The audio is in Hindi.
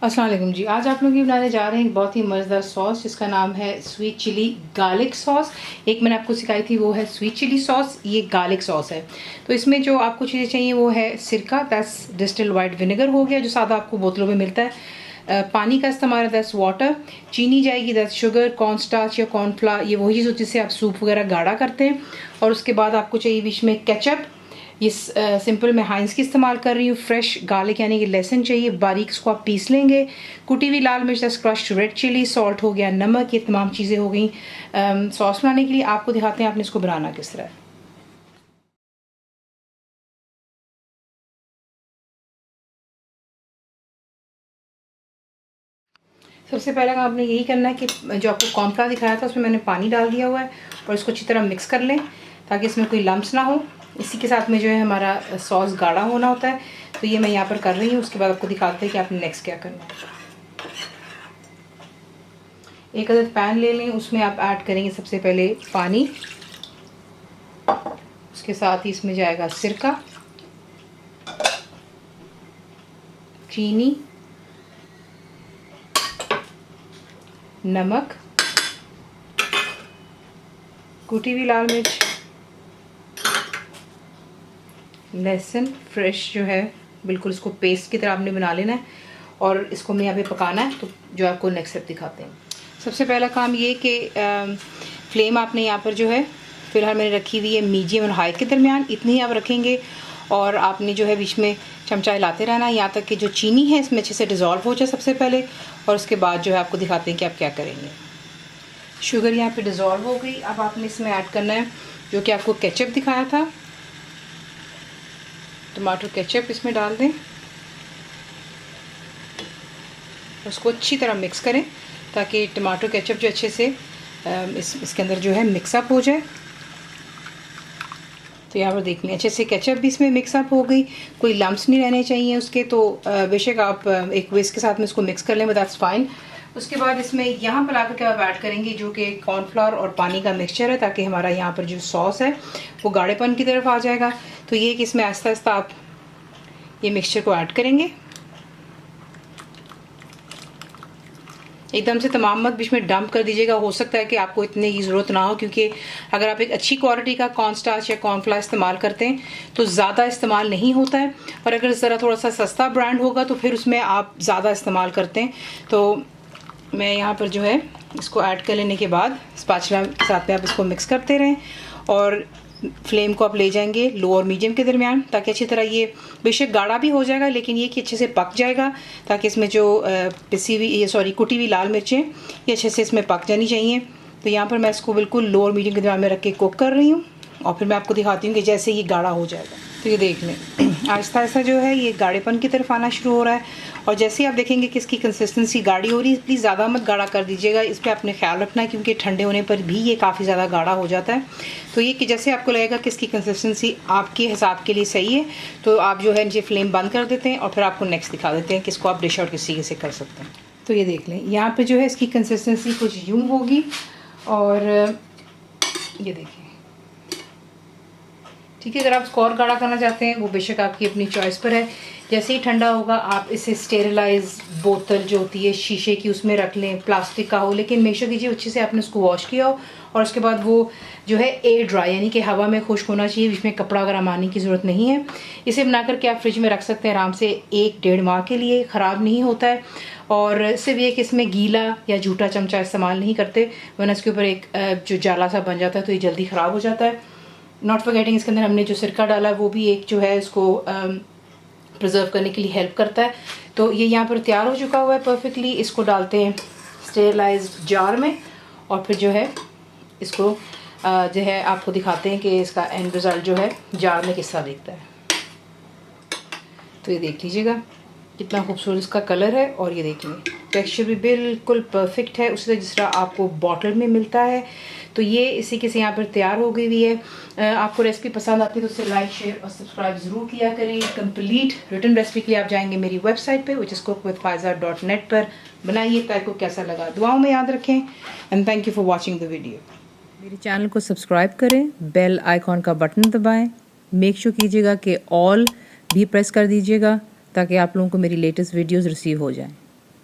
अस्सलाम वालेकुम जी। आज आप लोग ये बनाने जा रहे हैं एक बहुत ही मज़ेदार सॉस जिसका नाम है स्वीट चिली गार्लिक सॉस। एक मैंने आपको सिखाई थी वो है स्वीट चिली सॉस, ये गार्लिक सॉस है। तो इसमें जो आपको चीज़ें चाहिए वो है सिरका 10 डिस्टिल्ड वाइट विनेगर हो गया जो सादा आपको बोतलों में मिलता है। पानी का इस्तेमाल है 10 वाटर, चीनी जाएगी 10 शुगर, कॉर्न स्टार्च या कॉर्नफ्लावर ये वही जो जिससे आप सूप वगैरह गाढ़ा करते हैं। और उसके बाद आपको चाहिए बीच में केचप। ये सिंपल मैं हाइंस की इस्तेमाल कर रही हूँ। फ्रेश गार्लिक यानी कि लहसुन चाहिए, बारीक इसको आप पीस लेंगे। कुटी हुई लाल मिर्च, 10 क्रश्ड रेड चिली, सॉल्ट हो गया, नमक, ये तमाम चीज़ें हो गई सॉस बनाने के लिए। आपको दिखाते हैं आपने इसको बनाना किस तरह। सबसे पहला काम आपने यही करना है कि जो आपको कॉर्नफ्लावर दिखाया था उसमें मैंने पानी डाल दिया हुआ है और इसको अच्छी तरह मिक्स कर लें ताकि इसमें कोई लम्स ना हो। इसी के साथ में जो है हमारा सॉस गाढ़ा होना होता है। तो ये मैं यहाँ पर कर रही हूँ। उसके बाद आपको दिखाते हैं कि आपने नेक्स्ट क्या करना है। एक अदद पैन ले लें, उसमें आप ऐड करेंगे सबसे पहले पानी, उसके साथ ही इसमें जाएगा सिरका, चीनी, नमक, कुटी हुई लाल मिर्च, लहसुन फ्रेश जो है बिल्कुल इसको पेस्ट की तरह आपने बना लेना है और इसको हमें यहाँ पे पकाना है। तो जो आपको नेक्स्ट स्टेप दिखाते हैं। सबसे पहला काम ये कि फ्लेम आपने यहाँ पर जो है फ़िलहाल मैंने रखी हुई है मीडियम और हाई के दरमियान, इतनी ही आप रखेंगे। और आपने जो है बीच में चमचा हिलाते रहना यहाँ तक कि जो चीनी है इसमें अच्छे से डिज़ोल्व हो जाए सबसे पहले। और उसके बाद जो है आपको दिखाते हैं कि आप क्या करेंगे। शुगर यहाँ पे डिज़ोल्व हो गई। अब आपने इसमें ऐड करना है जो कि आपको केचप दिखाया था, टमाटो केचप इसमें डाल दें, उसको अच्छी तरह मिक्स करें ताकि टमाटो केचप जो अच्छे से इसके अंदर जो है मिक्सअप हो जाए। तो यहाँ पर देख लें अच्छे से केचप भी इसमें मिक्सअप हो गई, कोई लम्स नहीं रहने चाहिए उसके। तो बेशक आप एक विस्क के साथ में इसको मिक्स कर लें, बट दैट्स फाइन। उसके बाद इसमें यहाँ पर लाकर के आप ऐड करेंगे जो कि कॉर्नफ्लावर और पानी का मिक्सचर है ताकि हमारा यहाँ पर जो सॉस है वो गाढ़ेपन की तरफ आ जाएगा। तो ये कि इसमें आहिस्ता आहिस्ता आप ये मिक्सचर को ऐड करेंगे, एकदम से तमाम मत बीच में डंप कर दीजिएगा। हो सकता है कि आपको इतने की ज़रूरत ना हो क्योंकि अगर आप एक अच्छी क्वालिटी का कॉर्न स्टार्च या कॉर्नफ्लावर इस्तेमाल करते हैं तो ज़्यादा इस्तेमाल नहीं होता है। और अगर ज़रा थोड़ा सा सस्ता ब्रांड होगा तो फिर उसमें आप ज़्यादा इस्तेमाल करते हैं। तो मैं यहाँ पर जो है इसको ऐड कर लेने के बाद स्पैचुला के साथ में आप इसको मिक्स करते रहें और फ्लेम को आप ले जाएंगे लो और मीडियम के दरमियान ताकि अच्छी तरह ये बेशक गाढ़ा भी हो जाएगा लेकिन ये कि अच्छे से पक जाएगा ताकि इसमें जो पिसी हुई ये कुटी हुई लाल मिर्चें ये अच्छे से इसमें पक जानी चाहिए। तो यहाँ पर मैं इसको बिल्कुल लो और मीडियम के दरमियान में रख के कुक कर रही हूँ और फिर मैं आपको दिखाती हूँ कि जैसे ये गाढ़ा हो जाएगा। तो ये देख लें आहिस्ता आहिस्ता जो है ये गाढ़ेपन की तरफ आना शुरू हो रहा है। और जैसे ही आप देखेंगे कि इसकी कंसिस्टेंसी गाढ़ी हो रही है, प्लीज़ ज़्यादा मत गाढ़ा कर दीजिएगा, इस पर आपने ख्याल रखना है क्योंकि ठंडे होने पर भी ये काफ़ी ज़्यादा गाढ़ा हो जाता है। तो ये कि जैसे आपको लगेगा कि इसकी कंसिस्टेंसी आपके हिसाब के लिए सही है तो आप जो है नीचे फ्लेम बंद कर देते हैं और फिर आपको नेक्स्ट दिखा देते हैं कि इसको आप डिश आउट किस तरीके से कर सकते हैं। तो ये देख लें यहाँ पर जो है इसकी कंसिस्टेंसी कुछ यूँ होगी और ये देखिए ठीक है। अगर आप इसको और गाढ़ा करना चाहते हैं वो बेशक आपकी अपनी चॉइस पर है। जैसे ही ठंडा होगा आप इसे स्टेरिलाइज बोतल जो होती है शीशे की उसमें रख लें, प्लास्टिक का हो लेकिन मेक श्योर कीजिए अच्छे से आपने उसको वॉश किया हो। और उसके बाद वो जो है एयर ड्राई यानी कि हवा में खुश्क होना चाहिए, बीच में कपड़ा वगैरह मारने की ज़रूरत नहीं है। इसे बना करके आप फ्रिज में रख सकते हैं आराम से 1-1.5 माह के लिए, ख़राब नहीं होता है। और सिर्फ ये कि इसमें गीला या झूठा चमचा इस्तेमाल नहीं करते वरना इसके ऊपर एक जो जाला सा बन जाता है तो ये जल्दी ख़राब हो जाता है। नॉट फॉरगेटिंग इसके अंदर हमने जो सिरका डाला है वो भी एक जो है इसको प्रिजर्व करने के लिए हेल्प करता है। तो ये यहाँ पर तैयार हो चुका हुआ है परफेक्टली। इसको डालते हैं स्टेरलाइज्ड जार में और फिर जो है इसको जो है आपको दिखाते हैं कि इसका एंड रिज़ल्ट जो है जार में किस तरह दिखता है। तो ये देख लीजिएगा कितना खूबसूरत इसका कलर है और ये देखिए टेक्सचर भी बिल्कुल परफेक्ट है उसी तरह जिस तरह आपको बॉटल में मिलता है। तो ये इसी के से यहाँ पर तैयार हो गई हुई है। आपको रेसिपी पसंद आती है तो उसे लाइक शेयर और सब्सक्राइब ज़रूर किया करें। कंप्लीट रिटन रेसिपी के लिए आप जाएंगे मेरी वेबसाइट पे which is cookwithfaiza.net पर। बनाइए आपको कैसा लगा, दुआओं में याद रखें and thank you for watching the video. मेरे चैनल को सब्सक्राइब करें, बेल आइकॉन का बटन दबाएँ, मेक श्योर कीजिएगा कि ऑल भी प्रेस कर दीजिएगा ताकि आप लोगों को मेरी लेटेस्ट वीडियोज़ रिसीव हो जाएँ।